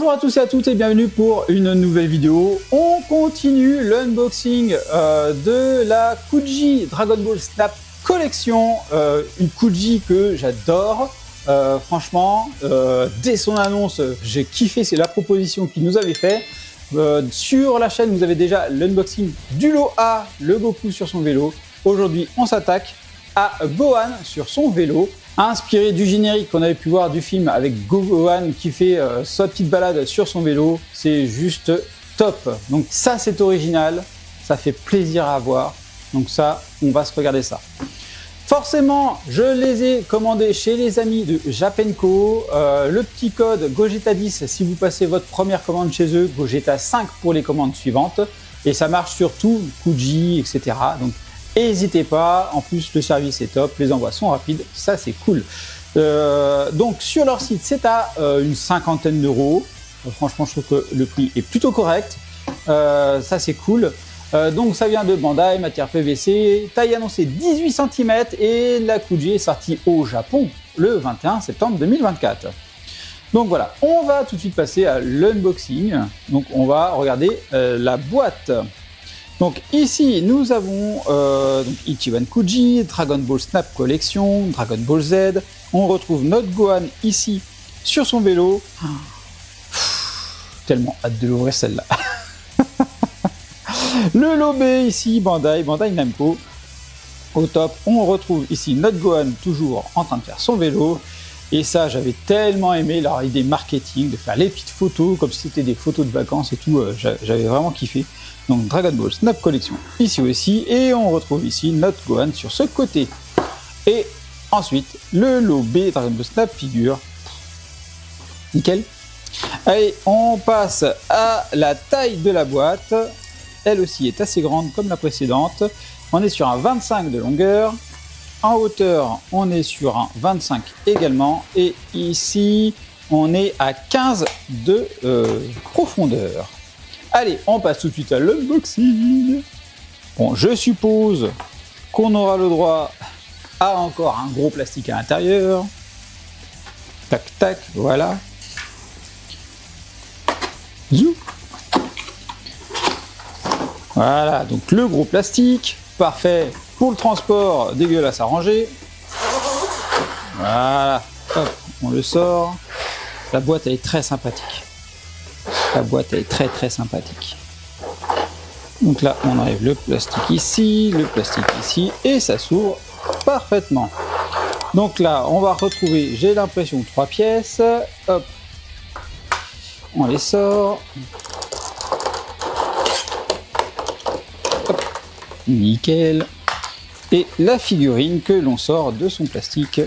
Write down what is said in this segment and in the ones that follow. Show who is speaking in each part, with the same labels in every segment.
Speaker 1: Bonjour à tous et à toutes et bienvenue pour une nouvelle vidéo. On continue l'unboxing de la Kuji Dragon Ball Snap Collection, une Kuji que j'adore. Franchement, dès son annonce, j'ai kiffé, c'est la proposition qu'il nous avait fait. Sur la chaîne, vous avez déjà l'unboxing du lot A, le Goku sur son vélo. Aujourd'hui, on s'attaque à Gohan sur son vélo, inspiré du générique qu'on avait pu voir du film avec Gohan qui fait sa petite balade sur son vélo. C'est juste top. Donc ça, c'est original, ça fait plaisir à voir. Donc ça, on va se regarder ça. Forcément, je les ai commandés chez les amis de Japenko. Le petit code Gogeta10 si vous passez votre première commande chez eux, Gogeta5 pour les commandes suivantes. Et ça marche sur tout, Kuji, etc. Donc n'hésitez pas, en plus le service est top, les envois sont rapides, ça c'est cool. Donc sur leur site c'est à une cinquantaine d'euros. Franchement je trouve que le prix est plutôt correct, ça c'est cool. Donc ça vient de Bandai, matière PVC, taille annoncée 18 cm et la Kuji est sortie au Japon le 21 septembre 2024. Donc voilà, on va tout de suite passer à l'unboxing. Donc on va regarder la boîte. Donc ici nous avons Ichiban Kuji, Dragon Ball Snap Collection, Dragon Ball Z. On retrouve notre Gohan ici sur son vélo. Tellement hâte de l'ouvrir celle-là. Le lot B ici, Bandai Namco. Au top, on retrouve ici notre Gohan toujours en train de faire son vélo. Et ça, j'avais tellement aimé leur idée marketing, de faire les petites photos, comme si c'était des photos de vacances et tout. J'avais vraiment kiffé. Donc Dragon Ball Snap Collection ici aussi. Et on retrouve ici notre Gohan sur ce côté. Et ensuite, le lot B Dragon Ball Snap figure. Nickel. Allez, on passe à la taille de la boîte. Elle aussi est assez grande comme la précédente. On est sur un 25 de longueur. En hauteur, on est sur un 25 également. Et ici, on est à 15 de profondeur. Allez, on passe tout de suite à l'unboxing. Bon, je suppose qu'on aura le droit à encore un gros plastique à l'intérieur. Tac, tac, voilà. Zou. Voilà, donc le gros plastique, parfait pour le transport, dégueulasse à ranger. Voilà, hop, on le sort. La boîte elle est très sympathique. La boîte elle est très sympathique. Donc là, on enlève le plastique ici, et ça s'ouvre parfaitement. Donc là, on va retrouver, j'ai l'impression, 3 pièces. Hop, on les sort. Nickel. Et la figurine que l'on sort de son plastique.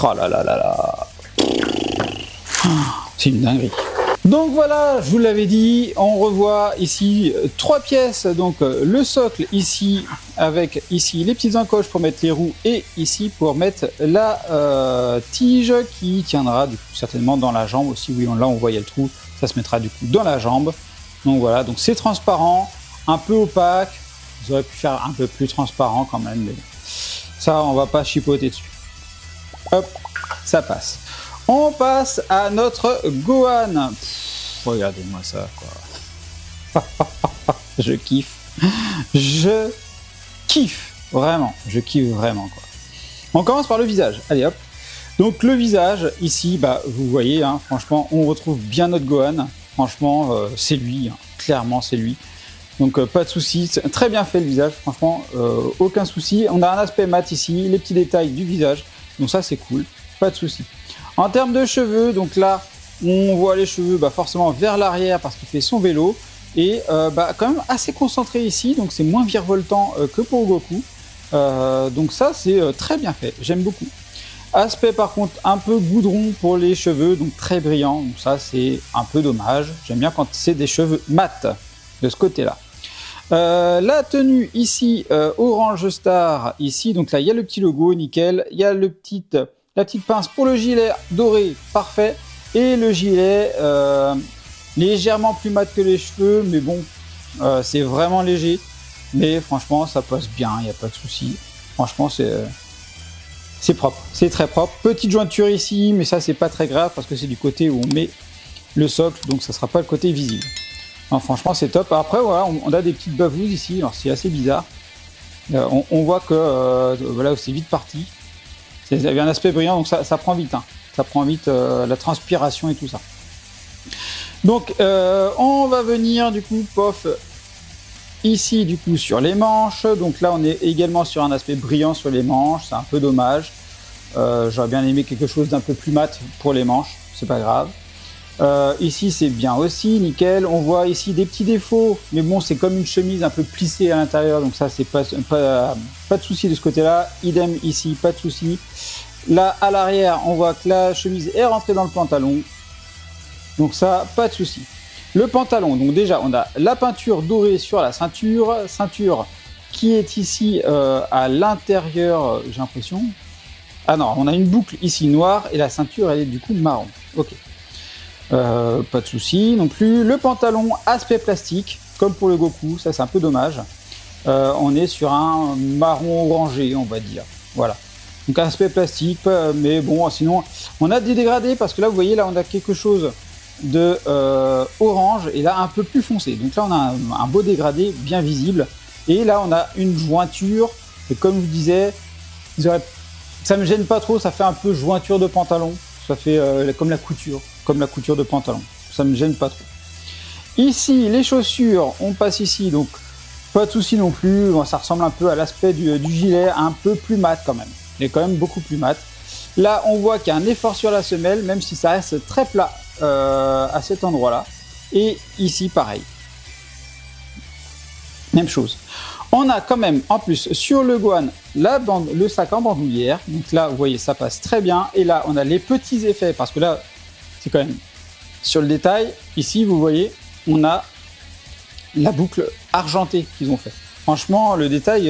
Speaker 1: Oh là là là là. C'est une dinguerie. Donc voilà, je vous l'avais dit, on revoit ici 3 pièces. Donc le socle ici, avec ici les petites encoches pour mettre les roues et ici pour mettre la tige qui tiendra du coup certainement dans la jambe aussi. Oui, là on voyait le trou, ça se mettra du coup dans la jambe. Donc voilà, donc c'est transparent, un peu opaque. Ils auraient pu faire un peu plus transparent quand même, mais ça on va pas chipoter dessus. Hop, ça passe. On passe à notre Gohan. Regardez-moi ça, quoi. Je kiffe. Je kiffe, vraiment. Je kiffe vraiment, quoi. On commence par le visage. Allez, hop. Donc le visage, ici, bah, vous voyez, hein, franchement, on retrouve bien notre Gohan. Franchement, c'est lui, hein. Clairement, c'est lui. Donc pas de souci, très bien fait le visage, franchement, aucun souci. On a un aspect mat ici, les petits détails du visage. Donc ça, c'est cool, pas de souci. En termes de cheveux, donc là, on voit les cheveux forcément vers l'arrière parce qu'il fait son vélo. Et quand même assez concentré ici, donc c'est moins virevoltant que pour Goku. Donc ça, c'est très bien fait, j'aime beaucoup. Aspect par contre un peu goudron pour les cheveux, donc très brillant. Donc ça, c'est un peu dommage. J'aime bien quand c'est des cheveux mat de ce côté-là. La tenue ici, Orange Star, ici. Donc là, il y a le petit logo, nickel. Il y a la petite pince pour le gilet doré, parfait. Et le gilet légèrement plus mat que les cheveux, mais bon, c'est vraiment léger. Mais franchement, ça passe bien, il n'y a pas de souci. Franchement, C'est propre, c'est très propre. Petite jointure ici, mais ça c'est pas très grave parce que c'est du côté où on met le socle, donc ça sera pas le côté visible. Non, franchement c'est top. Après voilà, on a des petites bavouses ici, alors c'est assez bizarre. On voit que voilà, c'est vite parti. Il y avait un aspect brillant, donc ça prend vite. Hein. Ça prend vite la transpiration et tout ça. Donc on va venir du coup, pof, ici du coup sur les manches. Donc là on est également sur un aspect brillant sur les manches, c'est un peu dommage. J'aurais bien aimé quelque chose d'un peu plus mat pour les manches, c'est pas grave. Ici c'est bien aussi, nickel. On voit ici des petits défauts, mais bon c'est comme une chemise un peu plissée à l'intérieur, donc ça c'est pas de souci de ce côté-là. Idem ici, pas de souci. Là à l'arrière, on voit que la chemise est rentrée dans le pantalon, donc ça pas de souci. Le pantalon, donc déjà on a la peinture dorée sur la ceinture, qui est ici à l'intérieur, j'ai l'impression. Ah non, on a une boucle ici noire et la ceinture elle est du coup marron. Ok. Pas de souci non plus. Le pantalon aspect plastique, comme pour le Goku, ça c'est un peu dommage. On est sur un marron orangé, on va dire. Voilà. Donc aspect plastique, mais bon, sinon on a des dégradés parce que là vous voyez, là on a quelque chose de orange et là un peu plus foncé. Donc là on a un beau dégradé bien visible. Et là on a une jointure, et comme je vous disais, ça me gêne pas trop, ça fait un peu jointure de pantalon. Ça fait comme la couture de pantalon. Ça me gêne pas trop. Ici, les chaussures, on passe ici, donc pas de souci non plus. Bon, ça ressemble un peu à l'aspect du gilet, un peu plus mat quand même. Il est quand même beaucoup plus mat. Là, on voit qu'il y a un effort sur la semelle, même si ça reste très plat à cet endroit-là. Et ici, pareil. Même chose. On a quand même, en plus, sur le Gohan, le sac en bandoulière. Donc là, vous voyez, ça passe très bien. Et là, on a les petits effets, parce que là, c'est quand même sur le détail. Ici, vous voyez, on a la boucle argentée qu'ils ont fait. Franchement, le détail,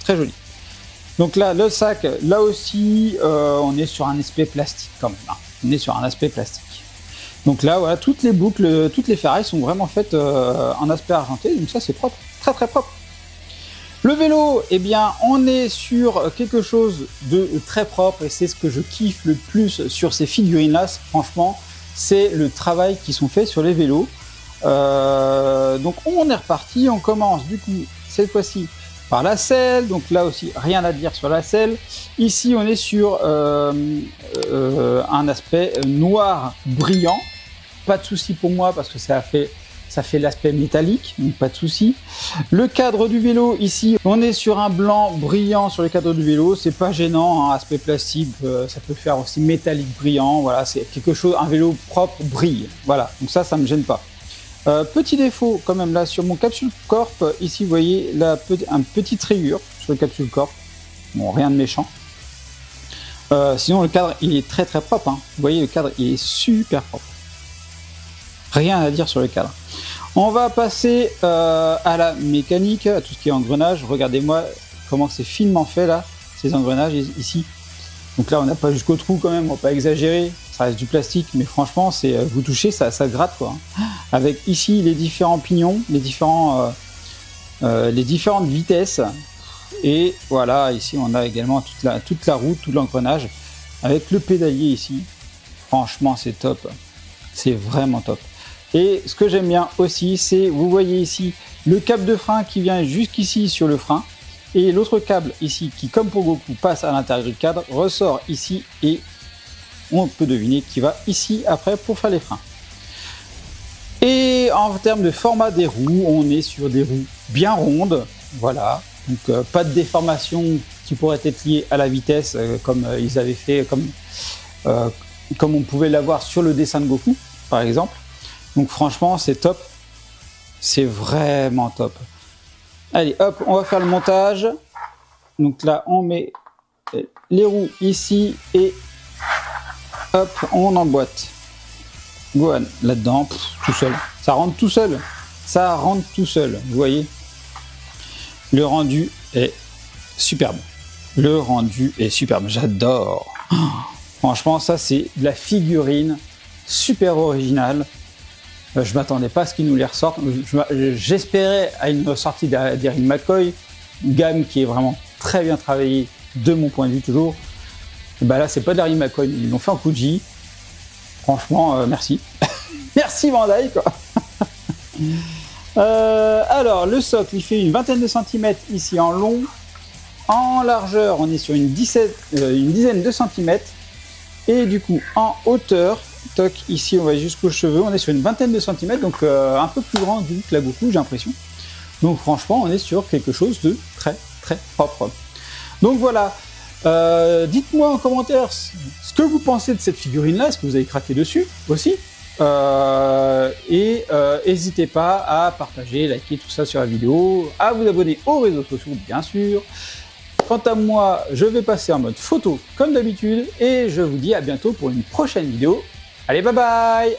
Speaker 1: très joli. Donc là, le sac, là aussi, on est sur un aspect plastique quand même. Hein. On est sur un aspect plastique. Donc là, voilà, toutes les boucles, toutes les ferrailles sont vraiment faites en aspect argenté. Donc ça, c'est propre, très très propre. Le vélo, eh bien, on est sur quelque chose de très propre et c'est ce que je kiffe le plus sur ces figurines-là. Franchement, c'est le travail qui sont faits sur les vélos. Donc on est reparti, on commence du coup cette fois-ci par la selle. Donc là aussi, rien à dire sur la selle. Ici, on est sur un aspect noir brillant. Pas de souci pour moi parce que ça fait l'aspect métallique, donc pas de souci. Le cadre du vélo, ici, on est sur un blanc brillant sur le cadre du vélo. C'est pas gênant, hein, aspect plastique, ça peut faire aussi métallique brillant. Voilà, c'est quelque chose, un vélo propre brille. Voilà, donc ça me gêne pas. Petit défaut quand même là sur mon Capsule Corp, ici vous voyez un petite rayure sur le Capsule Corp. Bon, rien de méchant. Sinon le cadre il est très très propre. Hein. Vous voyez le cadre il est super propre. Rien à dire sur le cadre. On va passer à la mécanique, à tout ce qui est engrenage. Regardez-moi comment c'est finement fait là, ces engrenages ici. Donc là on n'a pas jusqu'au trou quand même, on va pas exagérer. Ça reste du plastique, mais franchement, c'est vous touchez, ça gratte quoi. Avec ici les différents pignons, les différentes vitesses. Et voilà, ici on a également toute la roue, tout l'engrenage. Avec le pédalier ici. Franchement, c'est top. C'est vraiment top. Et ce que j'aime bien aussi, c'est, vous voyez ici, le câble de frein qui vient jusqu'ici sur le frein. Et l'autre câble ici, qui comme pour Goku, passe à l'intérieur du cadre, ressort ici et on peut deviner qu'il va ici après pour faire les freins. Et en termes de format des roues, on est sur des roues bien rondes. Voilà, donc pas de déformation qui pourrait être liée à la vitesse comme ils avaient fait, comme on pouvait l'avoir sur le dessin de Goku, par exemple. Donc franchement, c'est top. C'est vraiment top. Allez, hop, on va faire le montage. Donc là, on met les roues ici et hop, on emboîte. Gohan là-dedans, tout seul. Ça rentre tout seul. Ça rentre tout seul, vous voyez. Le rendu est superbe. Le rendu est superbe, j'adore. Oh, franchement, ça c'est de la figurine super originale. Je m'attendais pas à ce qu'ils nous les ressortent. J'espérais à une sortie d'Erin McCoy, une gamme qui est vraiment très bien travaillée, de mon point de vue toujours. Bah là, c'est pas de Larry McCoy, ils l'ont fait en Fuji. Franchement, merci. Merci Bandai, quoi. Alors, le socle, il fait une vingtaine de centimètres ici en long. En largeur, on est sur une dizaine de centimètres. Et du coup, en hauteur, toc, ici, on va jusqu'aux cheveux. On est sur une vingtaine de centimètres, donc un peu plus grand du que la Goku, j'ai l'impression. Donc franchement, on est sur quelque chose de très, très propre. Donc voilà. Dites-moi en commentaire ce que vous pensez de cette figurine-là. Est-ce que vous avez craqué dessus aussi? N'hésitez pas à partager, liker tout ça sur la vidéo, à vous abonner aux réseaux sociaux bien sûr. Quant à moi, je vais passer en mode photo comme d'habitude et je vous dis à bientôt pour une prochaine vidéo. Allez, bye bye!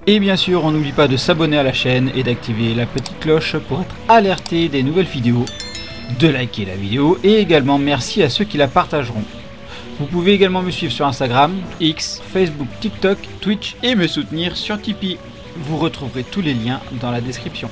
Speaker 1: Et bien sûr, on n'oublie pas de s'abonner à la chaîne et d'activer la petite cloche pour être alerté des nouvelles vidéos, de liker la vidéo et également merci à ceux qui la partageront. Vous pouvez également me suivre sur Instagram, X, Facebook, TikTok, Twitch et me soutenir sur Tipeee. Vous retrouverez tous les liens dans la description.